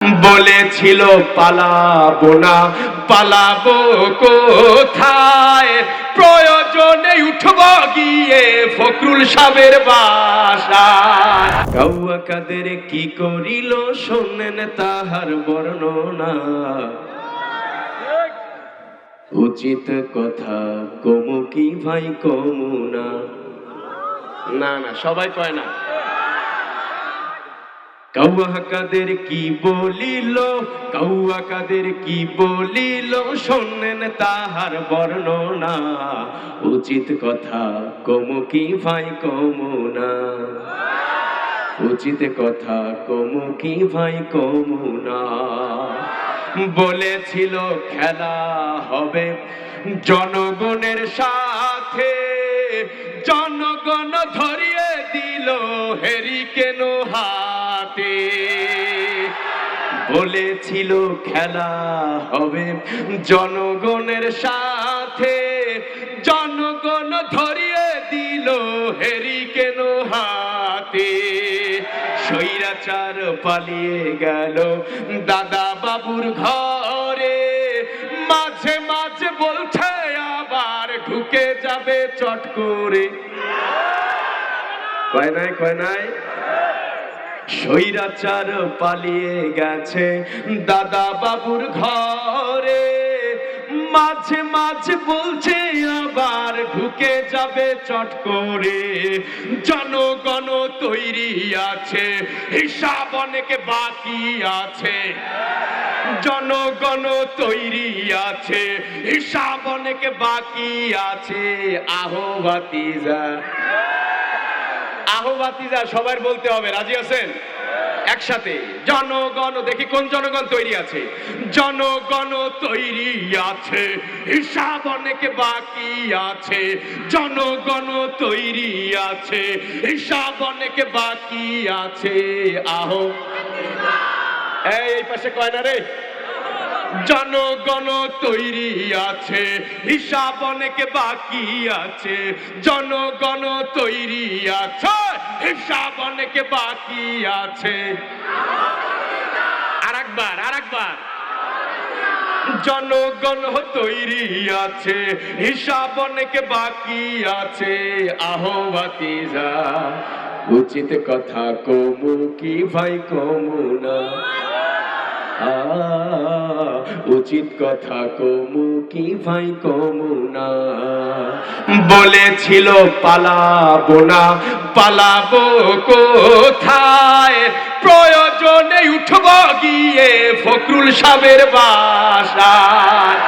বলেছিল পালাবো না, পালাবো কোথায়, প্রয়োজনে উঠব গিয়ে ফখরুল সাহেবের বাসায়। কাউয়া কাদের কি করিল শোনেন তাহার বর্ণনা, উচিত কথা কমু কি ভাই কমু না। না না সবাই কয় না। কাউয়া কাদের কি বলিল, কাউয়া কাদের কি বলিল শোনেন তাহার বর্ণনা, উচিত কথা কমু কি ভাই কমু না, উচিত কথা কমু কি ভাই কমু না। বলেছিল খেলা হবে জনগণের সাথে, জনগণ ধরিয়ে দিল হেরিকেন হাতে। বলেছিল খেলা হবে জনগণের সাথে, জনগণ ধরিয়ে দিল হেরিকেন হাতে। স্বৈরাচার পালিয়ে গেল দাদা বাবুর ঘরে, মাঝে মাঝে বলছে আবার ঢুকে যাবে চট করে। কয় নাই কয় নাই। স্বৈরাচার পালিয়ে গেছে দাদা বাবুর ঘরে, মাঝে মাঝে বলছে আবার ঢুকে যাবে চট করে। জনগণ তৈরি আছে, হিসাব অনেক বাকি আছে। জনগণ তৈরি আছে, হিসাব অনেক বাকি আছে। আহো ভাতিজা, আহো ভাতিজা সবার বলতে হবে, রাজি আছেন? একসাথে জনগণ, দেখি কোন জনগণ তৈরি আছে। জনগণ তৈরি আছে, হিসাব অনেক বাকি আছে। জনগণ তৈরি আছে, হিসাব অনেক বাকি আছে। আহো এই পাশে কয় না রে। জনগণ তৈরি আছে, হিসাব অনেক বাকি আছে। জনগণ তৈরি আছে, হিসাব অনেক বাকি আছে। আরেকবার আরেকবার। জনগণ তৈরি আছে, হিসাব অনেক বাকি আছে। আহো ভাতিজা, উচিত কথা কমু কি ভাই কমু না, উচিত কথা কমু কি ভাই কমু না। বলেছিল পালাবো না, পালাবো কোথায়, প্রয়োজনে উঠব গিয়ে ফখরুল সাহেবের বাসায়।